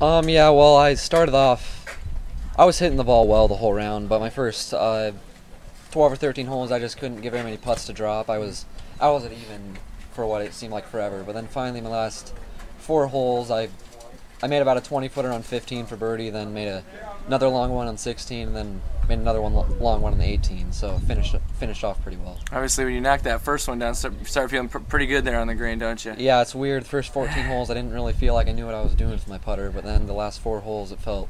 Yeah, well, I started off, I was hitting the ball well the whole round, but my first 12 or 13 holes, I just couldn't get very many putts to drop. I wasn't even for what it seemed like forever, but then finally my last 4 holes, I made about a 20-footer on 15 for birdie, then made another long one on 16, and then made another long one on the 18, so finished off pretty well. Obviously, when you knock that first one down, you start feeling pretty good there on the green, don't you? Yeah, it's weird. The first 14 holes, I didn't really feel like I knew what I was doing with my putter, but then the last 4 holes, it felt,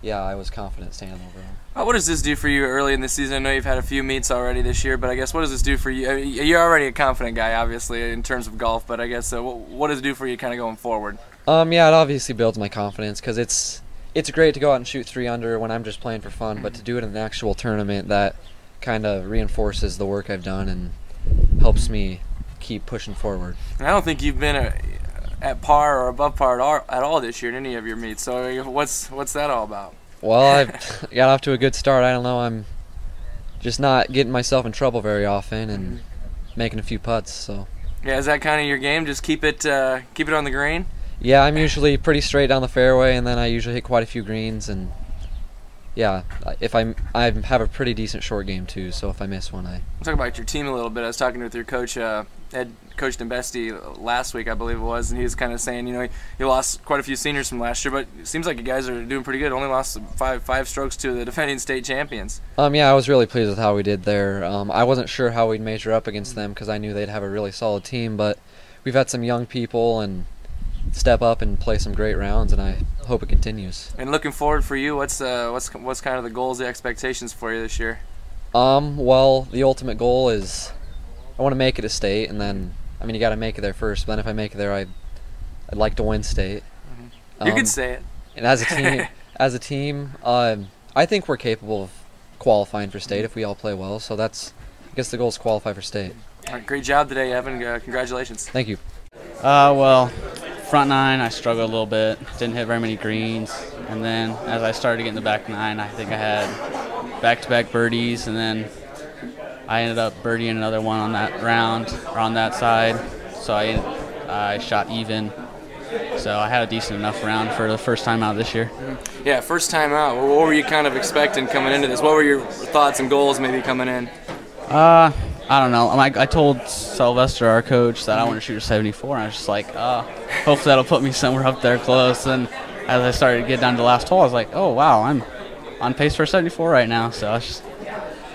yeah, I was confident standing over. What does this do for you early in the season? I know you've had a few meets already this year, but I guess what does this do for you? You're already a confident guy, obviously, in terms of golf, but I guess what does it do for you kind of going forward? Yeah, it obviously builds my confidence because it's great to go out and shoot 3 under when I'm just playing for fun, but to do it in an actual tournament, that kind of reinforces the work I've done and helps me keep pushing forward. And I don't think you've been at par or above par at all this year in any of your meets, so what's that all about? Well, I've got off to a good start. I don't know, I'm just not getting myself in trouble very often and making a few putts. So yeah, is that kind of your game? Just keep it on the green? Yeah, I'm usually pretty straight down the fairway, and then I usually hit quite a few greens. And yeah, I have a pretty decent short game too. So if I miss one, We'll talk about your team a little bit. I was talking with your coach, Ed coached in Bestie last week, I believe it was, and he was kind of saying, you know, you lost quite a few seniors from last year, but it seems like you guys are doing pretty good. Only lost five strokes to the defending state champions. Yeah, I was really pleased with how we did there. I wasn't sure how we'd measure up against them because I knew they'd have a really solid team, but we've had some young people and step up and play some great rounds, and I hope it continues. And looking forward for you, what's kind of the goals, the expectations for you this year? Well, the ultimate goal is I want to make it a state, and then you got to make it there first. But then if I make it there, I'd like to win state. You could say it. And as a team, I think we're capable of qualifying for state if we all play well. So I guess the goal is to qualify for state. All right, great job today, Evan. Congratulations. Thank you. Well, front 9, I struggled a little bit. Didn't hit very many greens. And then as I started getting the back 9, I think I had back-to-back birdies, and then I ended up birdieing another one on that round, or on that side. So I shot even. So I had a decent enough round for the first time out this year. Yeah, first time out. What were you kind of expecting coming into this? What were your thoughts and goals maybe coming in? I don't know. I told Sylvester, our coach, that I want to shoot a 74, and I was just like, hopefully that'll put me somewhere up there close. And as I started to get down to the last hole, I was like, oh, wow, I'm on pace for a 74 right now. So I was just...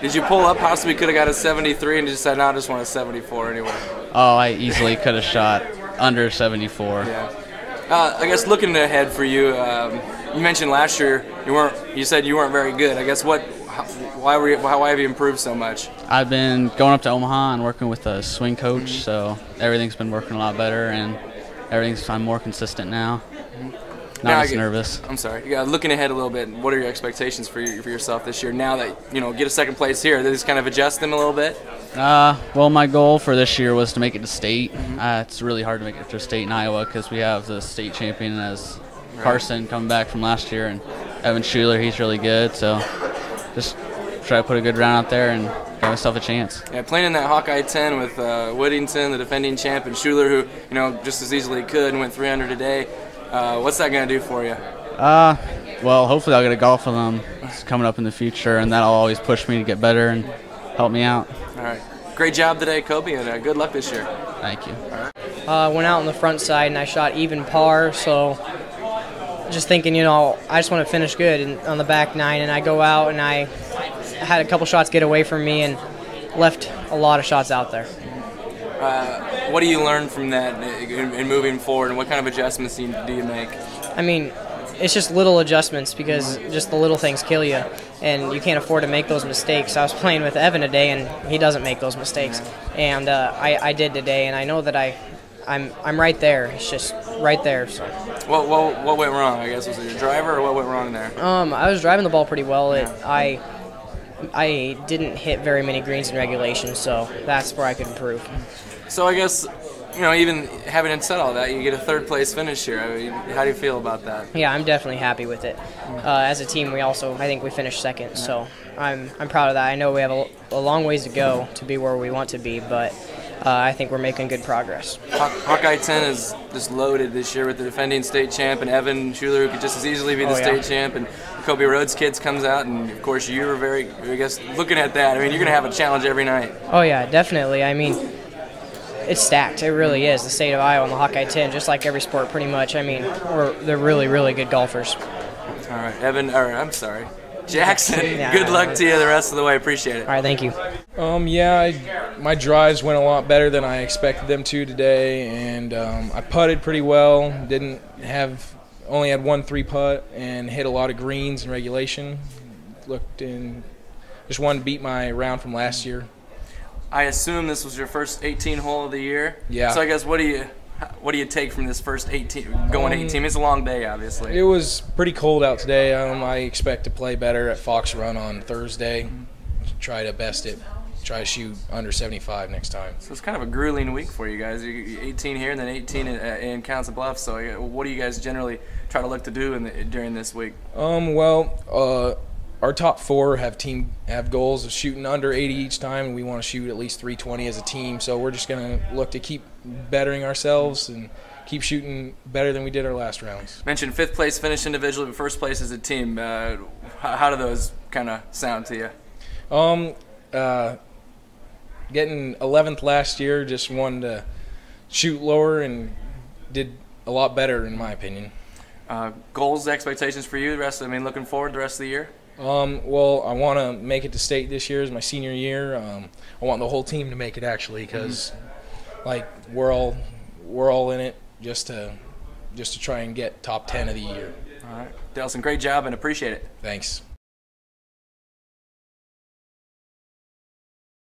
Did you pull up? Possibly could have got a 73 and just said, no, I just want a 74 anyway. Oh, I easily could have shot under 74. Yeah. I guess looking ahead for you, you mentioned last year you said you weren't very good. I guess why have you improved so much? I've been going up to Omaha and working with a swing coach, so everything's been working a lot better, and I'm more consistent now. Not as nervous. I'm sorry. Yeah, looking ahead a little bit, what are your expectations for yourself this year? Now that get a second place here, did this kind of adjust them a little bit? Well, my goal for this year was to make it to state. It's really hard to make it to state in Iowa because we have the state champion as Carson coming back from last year, and Evan Schuler, he's really good. So just try to put a good round out there and give myself a chance. Yeah, playing in that Hawkeye 10 with Whittington, the defending champ, and Schuler, who just as easily could and went 300 today. What's that going to do for you? Well, hopefully I'll get a golf with them coming up in the future, and that'll always push me to get better and help me out. All right. Great job today, Kobe, and good luck this year. Thank you. All right. Went out on the front side, and I shot even par, so just thinking, I just want to finish good on the back 9, and I go out, and I had a couple shots get away from me and left a lot of shots out there. What do you learn from that in moving forward, and what kind of adjustments do you make? It's just little adjustments because just the little things kill you, and you can't afford to make those mistakes. I was playing with Evan today, and he doesn't make those mistakes, and I did today, and I know that I'm right there. It's just right there. So. What went wrong? I guess was it your driver, or what went wrong there? I was driving the ball pretty well. I didn't hit very many greens in regulation, so that's where I could improve. So I guess, even having said all that, you get a third-place finish here. How do you feel about that? Yeah, I'm definitely happy with it. As a team, I think we finished second, so I'm proud of that. I know we have a long ways to go to be where we want to be, but I think we're making good progress. Hawkeye 10 is just loaded this year with the defending state champ and Evan Schuler, who could just as easily be the state champ, and Kobe Rhodes kids comes out, and of course you were very, I guess, looking at that. I mean, you're going to have a challenge every night. Oh yeah, definitely. I mean, it's stacked. It really is. The state of Iowa and the Hawkeye 10, just like every sport pretty much. I mean, they're really, really good golfers. All right, Jackson, good luck to you the rest of the way. Appreciate it. All right, thank you. My drives went a lot better than I expected them to today, and I putted pretty well. Only had 1 3-putt and hit a lot of greens in regulation. Just one beat my round from last year. I assume this was your first 18 hole of the year. Yeah. So I guess what do you take from this first 18? Going 18, it's a long day, obviously. It was pretty cold out today. I expect to play better at Fox Run on Thursday. Try to best it. Try to shoot under 75 next time. So it's kind of a grueling week for you guys. 18 here and then 18 in Council Bluffs. So what do you guys generally try to look to do during this week? Our top 4 have goals of shooting under 80 each time, and we want to shoot at least 320 as a team. So we're just going to look to keep bettering ourselves and keep shooting better than we did our last rounds. Mentioned 5th place finish individually, but 1st place as a team. How do those kind of sound to you? Getting 11th last year, just wanted to shoot lower and did a lot better in my opinion. Goals, expectations for you looking forward the rest of the year? Well, I want to make it to state this year as my senior year. I want the whole team to make it actually, because we're all in it just to try and get top 10 of the year. All right, Delson, great job and appreciate it. Thanks.